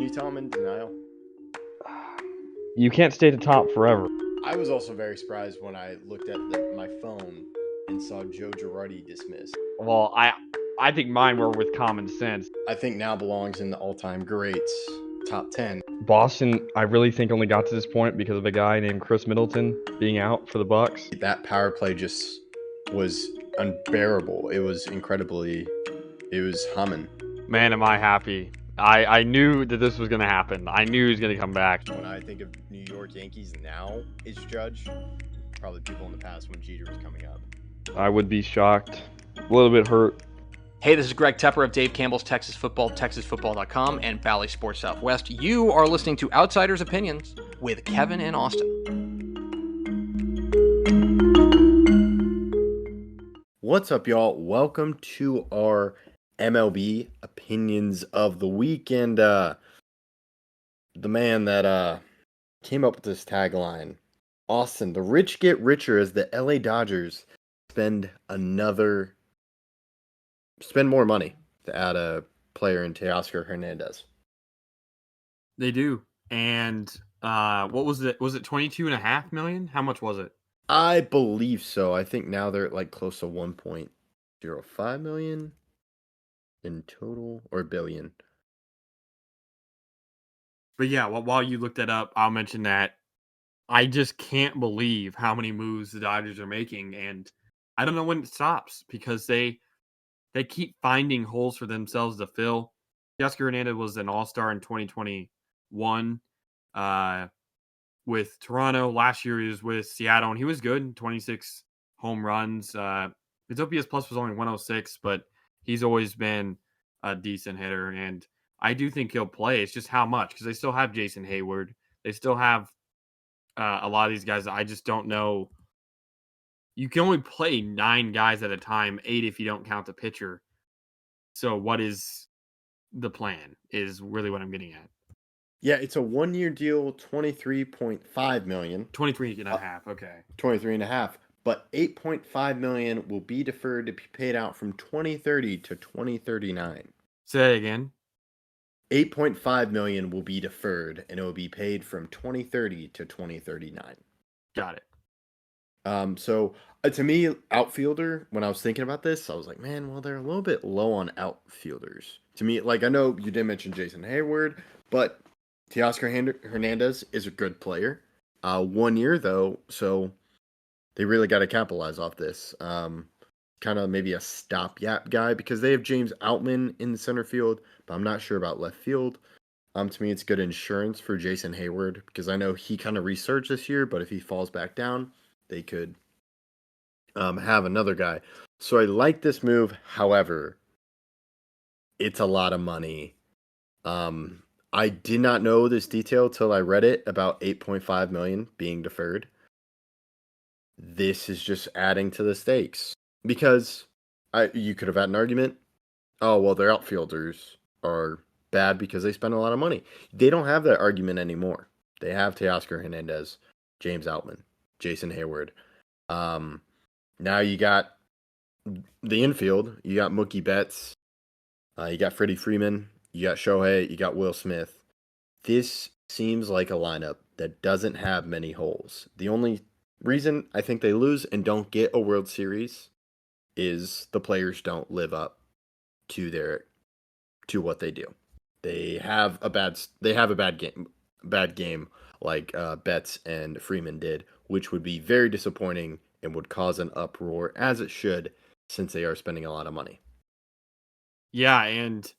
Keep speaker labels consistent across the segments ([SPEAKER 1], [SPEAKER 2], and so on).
[SPEAKER 1] you tell I'm in denial?
[SPEAKER 2] You can't stay at the top forever.
[SPEAKER 1] I was also very surprised when I looked at my phone and saw Joe Girardi dismissed.
[SPEAKER 2] Well, I think mine were with common sense.
[SPEAKER 1] I think now belongs in the all-time greats top 10.
[SPEAKER 2] Boston, I really think only got to this point because of a guy named Chris Middleton being out for the Bucks.
[SPEAKER 1] That power play just was unbearable. It was humming.
[SPEAKER 2] Man, am I happy. I knew that this was going to happen. I knew he was going to come back.
[SPEAKER 1] When I think of New York Yankees now is Judge, probably people in the past when Jeter was coming up.
[SPEAKER 2] I would be shocked. A little bit hurt.
[SPEAKER 3] Hey, this is Greg Tepper of Dave Campbell's Texas Football, TexasFootball.com, and Valley Sports Southwest. You are listening to Outsiders Opinions with Kevin and Austin.
[SPEAKER 1] What's up, y'all? Welcome to our MLB Opinions of the week. And the man that came up with this tagline, Austin, the rich get richer as the LA Dodgers spend more money to add a player in Teoscar Hernandez.
[SPEAKER 4] They do. And what was it? Was it $22.5 million? How much was it?
[SPEAKER 1] I believe so. I think now they're like close to 1.05 million in total, or billion.
[SPEAKER 4] But yeah, while you look that up, I'll mention that I just can't believe how many moves the Dodgers are making, and I don't know when it stops because they keep finding holes for themselves to fill. Teoscar Hernandez was an all-star in 2021 with Toronto. Last year he was with Seattle, and he was good, 26 home runs. His OPS plus was only 106, but he's always been a decent hitter, and I do think he'll play. It's just how much, because they still have Jason Hayward. They still have a lot of these guys that I just don't know. You can only play 9 guys at a time, 8 if you don't count the pitcher. So what is the plan is really what I'm getting at.
[SPEAKER 1] Yeah, it's a 1-year deal, $23.5 million.
[SPEAKER 4] 23.5, okay.
[SPEAKER 1] 23.5, but $8.5 million will be deferred to be paid out from 2030 to 2039.
[SPEAKER 4] Say that again.
[SPEAKER 1] $8.5 million will be deferred, and it will be paid from 2030 to 2039.
[SPEAKER 4] Got it.
[SPEAKER 1] So to me, outfielder, when I was thinking about this, I was like, man, well, they're a little bit low on outfielders. To me, like, I know you did mention Jason Hayward, but Teoscar Hernandez is a good player. 1 year, though, so they really got to capitalize off this. Kind of maybe a stopgap guy, because they have James Outman in the center field, but I'm not sure about left field. To me, it's good insurance for Jason Hayward, because I know he kind of resurged this year, but if he falls back down, they could have another guy. So I like this move. However, it's a lot of money. I did not know this detail till I read it about $8.5 million being deferred. This is just adding to the stakes, because you could have had an argument. Oh, well, their outfielders are bad because they spend a lot of money. They don't have that argument anymore. They have Teoscar Hernandez, James Outman, Jason Hayward. Now you got the infield. You got Mookie Betts. You got Freddie Freeman. You got Shohei. You got Will Smith. This seems like a lineup that doesn't have many holes. The only reason I think they lose and don't get a World Series is the players don't live up to what they do. They have a bad game like Betts and Freeman did, which would be very disappointing and would cause an uproar, as it should, since they are spending a lot of money.
[SPEAKER 4] Yeah, and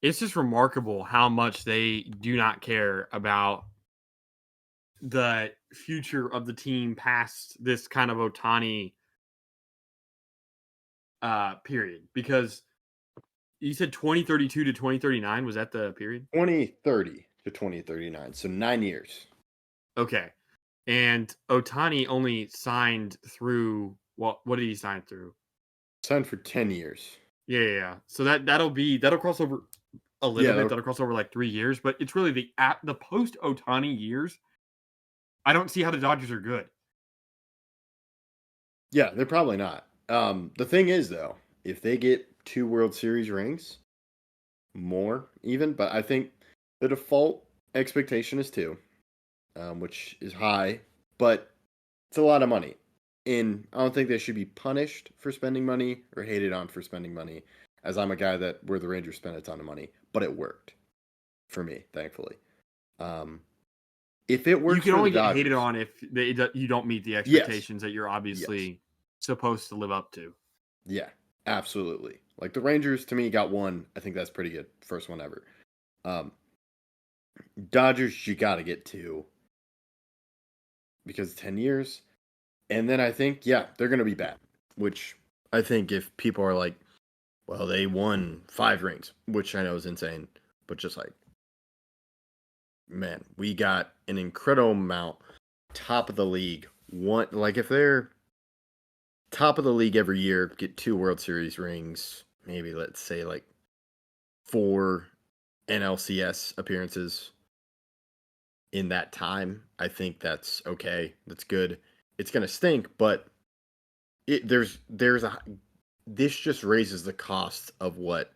[SPEAKER 4] it's just remarkable how much they do not care about the future of the team past this kind of Ohtani period. Because you said 2032 to 2039, was that the period?
[SPEAKER 1] 2030 to 2039, so 9 years.
[SPEAKER 4] Okay. And Ohtani only signed through, what did he sign through?
[SPEAKER 1] Signed for 10 years.
[SPEAKER 4] Yeah. So that'll cross over a little bit. That'll cross over like 3 years, but it's really the post Ohtani years. I don't see how the Dodgers are good.
[SPEAKER 1] Yeah, they're probably not. The thing is, though, if they get 2 World Series rings, more even, but I think The default expectation is 2, which is high, but it's a lot of money. And I don't think they should be punished for spending money or hated on for spending money, as I'm a guy where the Rangers spent a ton of money, but it worked for me, thankfully. Um, if it
[SPEAKER 4] You
[SPEAKER 1] works
[SPEAKER 4] can
[SPEAKER 1] for
[SPEAKER 4] only
[SPEAKER 1] the
[SPEAKER 4] get hated
[SPEAKER 1] Dodgers,
[SPEAKER 4] on if you don't meet the
[SPEAKER 1] yes,
[SPEAKER 4] expectations that you're
[SPEAKER 1] yes,
[SPEAKER 4] obviously supposed to live up to.
[SPEAKER 1] yeah, absolutely. Like the Rangers, to me, got 1. I think that's pretty good. First one ever. Um, Dodgers, you got to get 2 because 10 years. And then I think, yeah, they're going to be bad, which I think if people are like, well, they won 5 rings, which I know is insane, but just like, man, we got an incredible amount, top of the league. If they're top of the league every year, get 2 World Series rings, maybe let's say like 4 NLCS appearances in that time, I think that's okay. That's good. It's going to stink, but this just raises the cost of what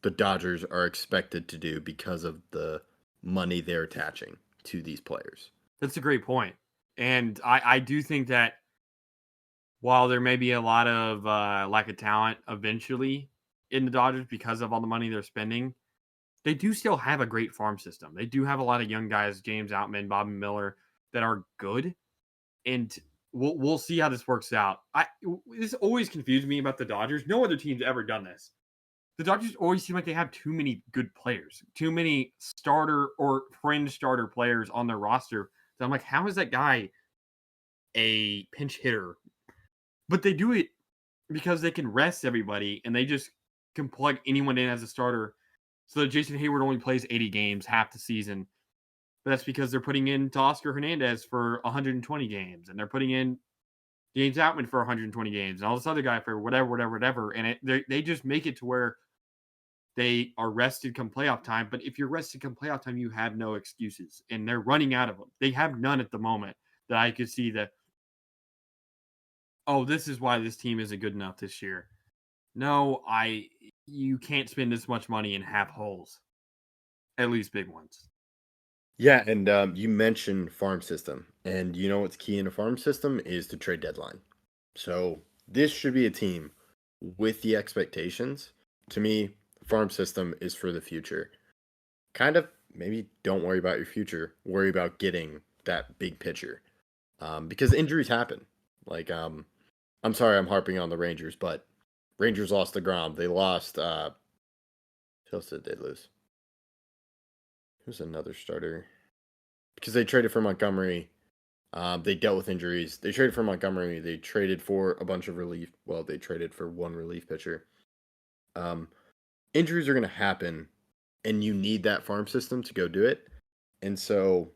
[SPEAKER 1] the Dodgers are expected to do because of the money they're attaching to these players.
[SPEAKER 4] That's a great point. And I do think that while there may be a lot of lack of talent eventually in the Dodgers because of all the money they're spending, they do still have a great farm system. They do have a lot of young guys, James Outman, Bobby Miller, that are good. And we'll see how this works out. This always confused me about the Dodgers. No other team's ever done this. The Dodgers always seem like they have too many good players, too many starter or fringe starter players on their roster. So I'm like, how is that guy a pinch hitter? But they do it because they can rest everybody and they just can plug anyone in as a starter. So that Jason Hayward only plays 80 games half the season. But that's because they're putting in Oscar Hernandez for 120 games, and they're putting in James Outman for 120 games, and all this other guy for whatever. And they just make it to where they are rested come playoff time. But if you're rested come playoff time, you have no excuses, and they're running out of them. They have none at the moment that I could see that, oh, this is why this team isn't good enough this year. No, you can't spend this much money in half holes, at least big ones.
[SPEAKER 1] Yeah, and you mentioned farm system, and you know what's key in a farm system is the trade deadline. So this should be a team with the expectations. To me, farm system is for the future. Kind of maybe don't worry about your future. Worry about getting that big pitcher, because injuries happen. Like I'm sorry, I'm harping on the Rangers, but Rangers lost the Grom. They lost. Who else did they lose? Who's another starter? Because they traded for Montgomery. They dealt with injuries. They traded for Montgomery. They traded for a bunch of relief. Well, they traded for 1 relief pitcher. Injuries are going to happen, and you need that farm system to go do it. And so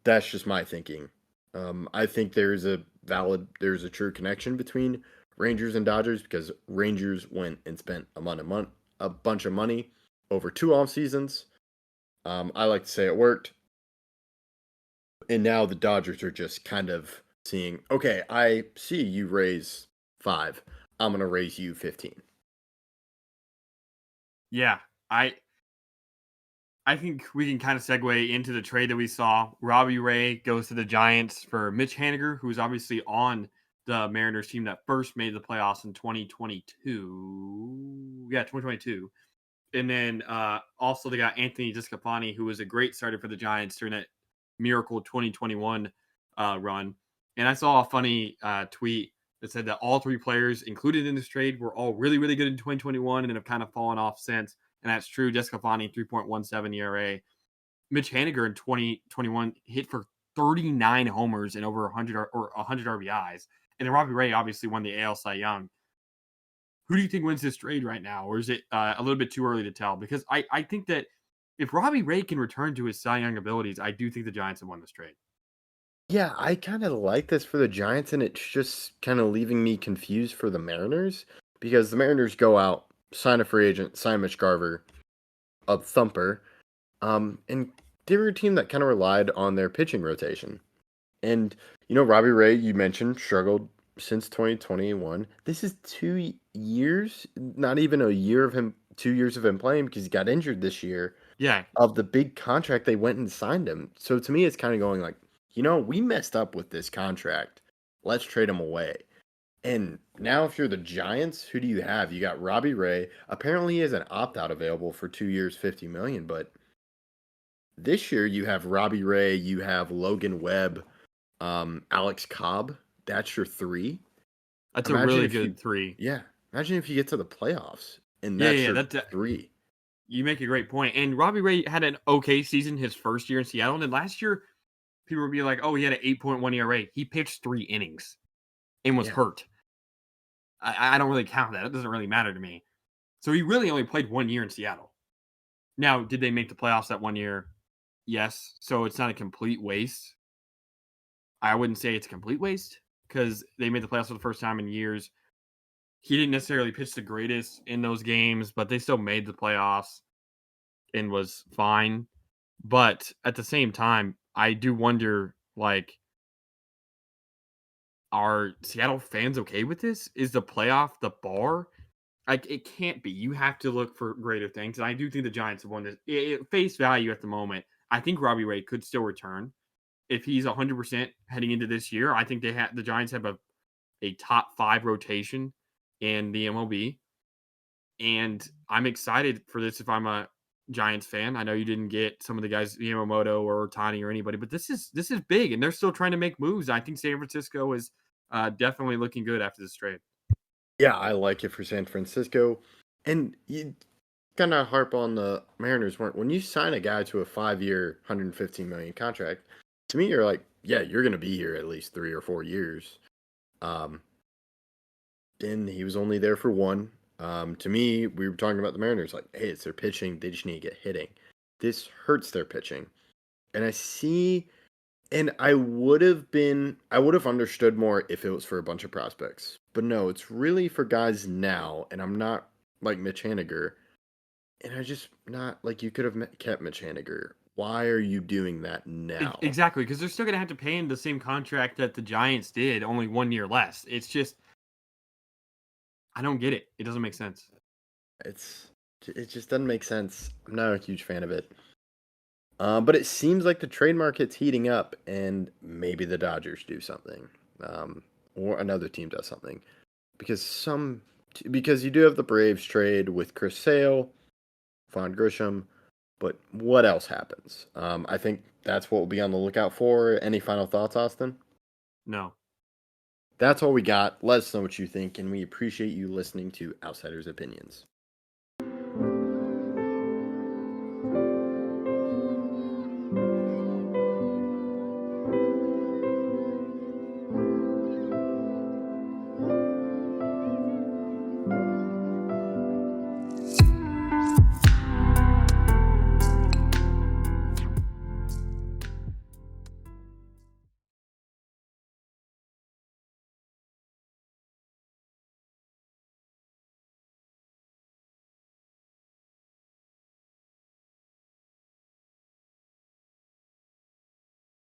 [SPEAKER 1] that's just my thinking. I think there's a true connection between Rangers and Dodgers because Rangers went and spent a bunch of money over 2 off seasons. I like to say it worked. And now the Dodgers are just kind of seeing, okay, I see you raise 5. I'm going to raise you 15.
[SPEAKER 4] Yeah, I think we can kind of segue into the trade that we saw. Robbie Ray goes to the Giants for Mitch Haniger, who's obviously on the Mariners team that first made the playoffs in 2022. Yeah, 2022. And then also they got Anthony Desclafani, who was a great starter for the Giants during that miracle 2021 run. And I saw a funny tweet that said that all 3 players included in this trade were all really, really good in 2021 and have kind of fallen off since. And that's true. Desclafani, 3.17 ERA. Mitch Haniger in 2021 hit for 39 homers and over 100 RBIs. And then Robbie Ray obviously won the AL Cy Young. Who do you think wins this trade right now? Or is it a little bit too early to tell? Because I think that if Robbie Ray can return to his Cy Young abilities, I do think the Giants have won this trade.
[SPEAKER 1] Yeah, I kind of like this for the Giants, and it's just kind of leaving me confused for the Mariners because the Mariners go out, sign a free agent, sign Mitch Garver, a thumper, and they were a team that kind of relied on their pitching rotation. And, Robbie Ray, you mentioned, struggled since 2021. This is 2 years, not even a year of him, 2 years of him playing because he got injured this year.
[SPEAKER 4] Yeah,
[SPEAKER 1] Of the big contract, they went and signed him. So to me, it's kind of going like, we messed up with this contract. Let's trade him away. And now, if you're the Giants, who do you have? You got Robbie Ray. Apparently, he has an opt-out available for 2 years, $50 million. But this year, you have Robbie Ray, you have Logan Webb, Alex Cobb. That's your three.
[SPEAKER 4] that's a
[SPEAKER 1] Imagine
[SPEAKER 4] really
[SPEAKER 1] if you,
[SPEAKER 4] good three.
[SPEAKER 1] yeah. Imagine if you get to the playoffs and
[SPEAKER 4] Yeah,
[SPEAKER 1] that's
[SPEAKER 4] yeah,
[SPEAKER 1] your
[SPEAKER 4] that's
[SPEAKER 1] three.
[SPEAKER 4] you make a great point. And Robbie Ray had an okay season his first year in Seattle, and last year people would be like, "Oh, he had an 8.1 ERA. He pitched 3 innings and was
[SPEAKER 1] Yeah.
[SPEAKER 4] hurt." I don't really count that. It doesn't really matter to me. So he really only played 1 year in Seattle. Now, did they make the playoffs that 1 year? Yes. So it's not a complete waste. I wouldn't say it's a complete waste because they made the playoffs for the first time in years. He didn't necessarily pitch the greatest in those games, but they still made the playoffs and was fine. But at the same time, I do wonder, like, are Seattle fans okay with this? Is the playoff the bar? Like, it can't be. You have to look for greater things. And I do think the Giants have won this. Face value at the moment, I think Robbie Ray could still return. If he's 100% heading into this year, I think the Giants have a top 5 rotation in the MLB. And I'm excited for this if I'm a Giants fan. I know you didn't get some of the guys, Yamamoto or Otani or anybody, but this is big, and they're still trying to make moves. I think San Francisco is definitely looking good after this trade.
[SPEAKER 1] Yeah, I like it for San Francisco. And you kind of harp on the Mariners weren't when you sign a guy to a 5-year, $115 million contract. To me, you're like, yeah, you're going to be here at least 3 or 4 years. And he was only there for one. To me, we were talking about the Mariners, like, hey, it's their pitching. They just need to get hitting. This hurts their pitching. And I would have understood more if it was for a bunch of prospects. But no, it's really for guys now. And I'm not like Mitch Haniger. And I just not like you could have kept Mitch Haniger. Why are you doing that now?
[SPEAKER 4] Exactly, because they're still going to have to pay him the same contract that the Giants did, only 1 year less. It's just, I don't get it. It doesn't make sense.
[SPEAKER 1] It just doesn't make sense. I'm not a huge fan of it. But it seems like the trade market's heating up, and maybe the Dodgers do something, or another team does something, because you do have the Braves trade with Chris Sale, Vaughn Grisham, but what else happens? I think that's what we'll be on the lookout for. Any final thoughts, Austin?
[SPEAKER 4] No.
[SPEAKER 1] That's all we got. Let us know what you think, and we appreciate you listening to Outsiders Opinions.